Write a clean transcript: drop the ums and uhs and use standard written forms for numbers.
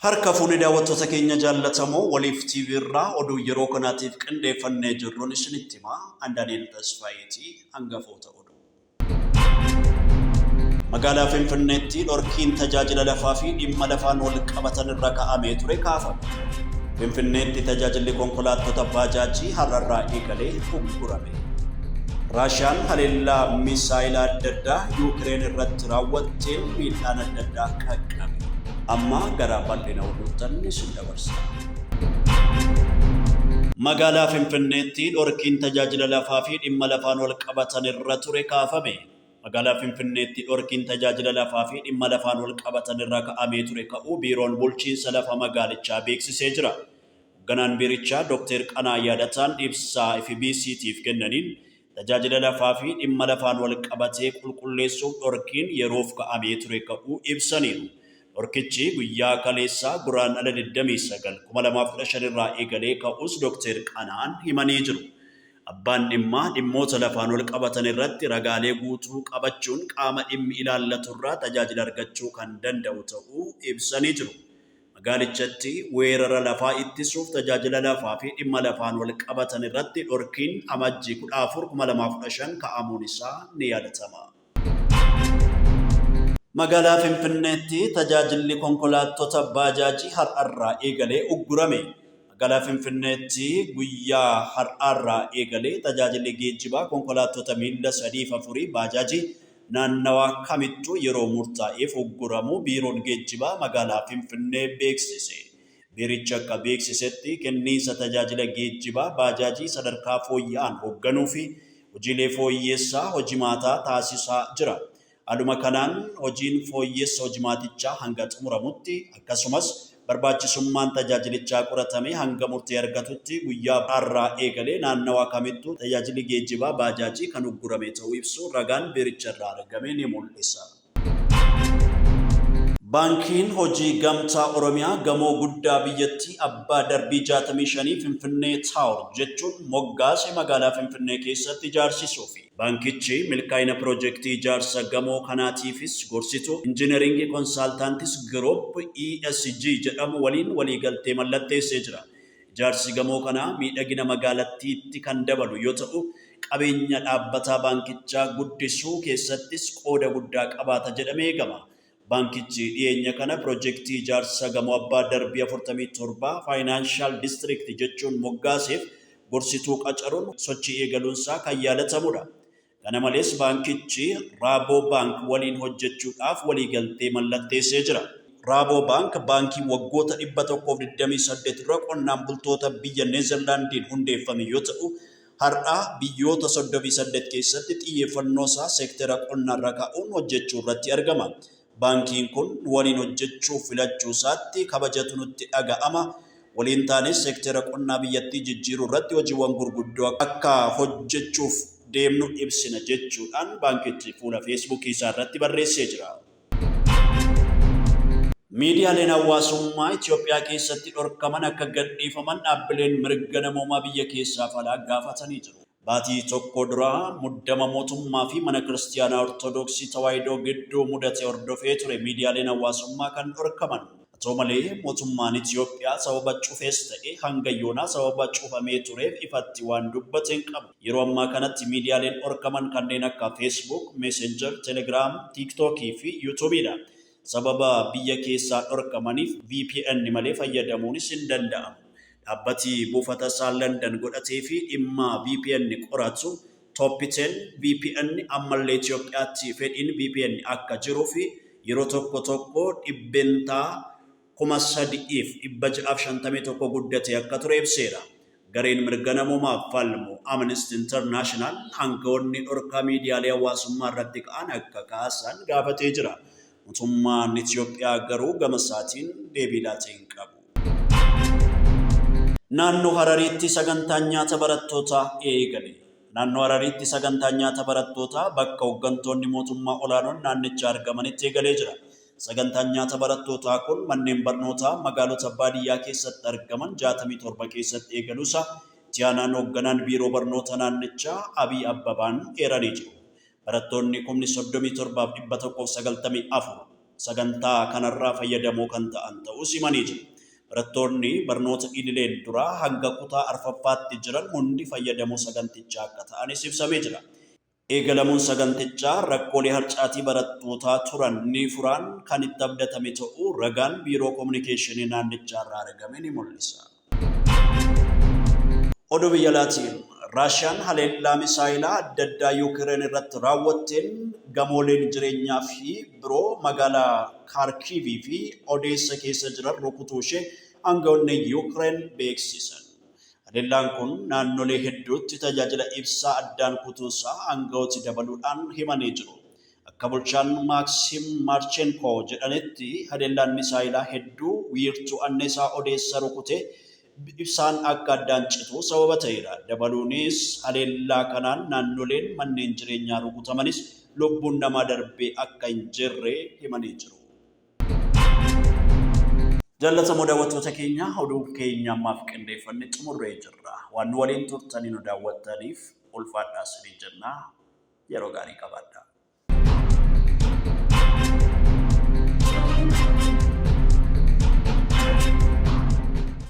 Harka fuuni daawwattoota keenya jaallatamoo waliif TV irraa oduu yeroo kanaatiif qindeeffannee jirruun isinitti himaa Andaaniil Tasfaayeetii hangafoota oduu. Magaalaa Finfinneetti dhorkiin tajaajila lafaa fi dhimma lafaan wal qabatan irra kaa'amee ture kaafame. Finfinneetti tajaajilli konkolaattota baajaajii har'arraa eegalee uggurame. Raashiyaan haleellaa misaayilaa adda addaa Yuukireen irratti raawwatteen miidhaan adda addaa qaqqabe. Amma gara bal'ina oduutti isin dabarsa. Magaalaa Finfinneetti dhorkiin tajaajila lafaa fi dhimma lafaan wal qabatan irra ture kaafame. Magaalaa Finfinneetti dhorkiin tajaajila lafaa fi dhimma lafaan wal qabatan irra kaa'amee ture ka'uu biiroon bulchiinsa lafa magaalichaa beeksisee jira. Hoogganaan biirichaa Dr. Qanaa Yaadataan ibsaa FBC'tiif kennaniin tajaajila lafaa fi dhimma lafaan wal qabatee qulqulleessuuf dhorkiin yeroof kaa'amee ture ka'uu ibsaniiru. Dhorkichi guyyaa kaleessaa guraandhala 29/2015 irraa eegalee ka'us Dr. Qanaan himanii jiru. Abbaan dhimmaa dhimmoota lafaan wal qabatan irratti ragaalee guutuu qabachuun qaama dhimmi ilaallatu irraa tajaajila argachuu kan danda'u ta'uu ibsanii jiru. Magaalichatti weerara lafaa ittisuuf tajaajila lafaa fi dhimma lafaan wal qabatan irratti dhorkiin amajjii 14/2015 ka'amuun isaa ni yaadatama. Magaalaa Finfinneetti tajaajilli konkolaattota baajaajii har'arraa eegalee uggurame. Magaalaa Finfinneetti guyyaa har'arraa eegalee tajaajilli geejjibaa konkolaattota miilla 3-4 baajaajii naannawaa kamittuu yeroo murtaa'eef ugguramuu biiroon geejjibaa magaalaa Finfinnee beeksise. Biirichi akka beeksisetti kenniinsa tajaajila geejjibaa baajaajii sadarkaa fooyya'aan hoogganuu fi hojiilee fooyyeessaa hojimaataa taasisaa jira. Aduma kanaan hojiin fooyyeessa hojimaatichaa hanga xumuramutti akkasumas barbaachisummaan tajaajilichaa qoratamee hanga murtee argatutti guyyaa har'aa eegalee naannawaa kamittuu tajaajilli geejjibaa baajaajii kan uggurame ta'uu ibsu ragaan biiricharraa argame ni mul'isa. Baankiin hojii gamtaa Oromiyaa gamoo guddaa biyyattii abbaa darbii 65 Finfinnee Taawur jechuun moggaase magaalaa Finfinnee keessatti ijaarsisuu fi baankichi milkaa'ina piroojeektii ijaarsa gamoo kanaatiifis gorsituu injineringii konsaltaantis Giroop ESG jedhamu waliin waliigaltee mallatteessee jira. Ijaarsi gamoo kanaa miidhagina magaalattiitti kan dabalu yoo ta'u qabeenya dhaabbataa baankichaa guddisuu keessattis qooda guddaa qabaata jedhamee eegama. Baankichi dhiyeenya kana piroojeektii ijaarsa gamoo abbaa darbii 47 faayinaanshal diistiriiktii jechuun moggaaseef gorsituu qacaruun sochii eegaluunsaa kan yaadatamudha. Kana malees baankichi Raaboo Baank waliin hojjechuudhaaf waliigaltee mallatteessee jira. Raaboo Baank baankii waggoota 128 dura qonnaan bultoota biyya Neezerlaandiin hundeeffame yoo ta'u, har'a biyyoota 38 keessatti xiyyeeffannoo isaa seektara qonnaarra kaa'uun hojjechuu irratti argama. Baankiin kun waliin hojjechuuf filachuu isaatti kabajatu nutti dhaga'ama. Waliin taanes seektara qonnaa biyyattii jijjiiruu irratti hojiiwwan gurguddoo akka hojjechuuf deemnu ibsina jechuudhaan baankichi fuula feesbuukii isaa irratti barreessee jira. Miidiyaaleen hawaasummaa Itoophiyaa keessatti dhorkaman akka gadhiifaman dhaabbileen mirga namoomaa biyya keessaa falaa gaafatanii jiru. Baatii tokko dura muddama mootummaa fi mana kiristaanaa Ortoodooksii Tawaahidoo gidduu mudate hordofee ture miidiyaaleen hawaasummaa kan dhorkaman. Haa ta'u malee mootummaan Itoophiyaa sababa cufees ta'e hanga yoonaa sababa cufamee tureef ifatti waan dubbate hin qabu. Yeroo ammaa kanatti miidiyaaleen dhorkaman kanneen akka Facebook, Messenger, Telegram, TikTok fi YouTube'dha. Sababa biyya keessaa dhorkamaniif VPN malee fayyadamuunis hin danda'amu. Dhaabbati buufata isaa London godhatee fi dhimma VPN qoratu Top10 VPN ammallee Itoophiyaatti fedhiin VPN akka jiruu fi yeroo tokko tokko dhibbentaa 3,651 guddatee akka ture ibseera. Gareen mirga namoomaaf falmu Amnesty International hangafoonni dhorkaa miidiyaalee hawaasummaa irratti ka'an akka kaasan gaafatee jira. Mootummaan Itoophiyaa garuu gama isaatiin deebii laatee hin qabu. Naannoo Harariitti sagantaan nyaata barattootaa eegale. Naannoo Harariitti sagantaan nyaata barattootaa bakka hooggantoonni mootummaa olaanoon naannichaa argamanitti eegalee jira. Sagantaan nyaata barattootaa kun manneen barnootaa magaalota baadiyyaa keessatti argaman 67 keessatti eegaluusaa itti aanaan hoogganaan biiroo barnoota naannichaa Abiy Abbabaan eeranii jiru. Barattoonni 37,194 sagantaa kanarraa fayyadamoo kan ta'an ta'uu himanii jiru. Barattoonni barnoota idileen duraa hanga kutaa arfaffaatti jiran hundi fayyadamoo sagantichaa akka ta'anis ibsamee jira. Eegalamuun sagantichaa rakkoolee harcaatii barattootaa turan ni furan kan itti abdatame ta'uu ragaan biiroo kominikeeshinii naannichaa irraa argame ni mul'isa. Oduu biyya alaatiin Raashiyaan haleellaa misaayilaa adda addaa Yuukireen irratti raawwatteen gamooleen jireenyaa fi biroo magaalaa Kaarkiivii fi Odeessa keessa jiran rukutuu ishee aangawoonni Yuukireen beeksisan. Haleellaan kun naannolee hedduutti tajaajila ibsaa addaan kutuusaa aangawooti dabaluudhaan himanii jiru. Akka bulchaan Maaksiim Maarchenkoo jedhanitti haleellaan misaayilaa hedduu wiirtuu anniisaa Odeessa rukutee ibsaan akka addaan citu sababa ta'eera. Dabaluunis haleellaa kanaan naannoleen manneen jireenyaa rukutamanis lubbuun namaa darbee akka hin jirre himanii jiru. Jaallatamoo daawwattoota keenya oduu keenya ammaaf qindeeffanne xumurree jirra. Waan waliin turtanii nu daawwattaniif ulfaadhaa isinii jenna. Yeroo gaarii qabaadhaa.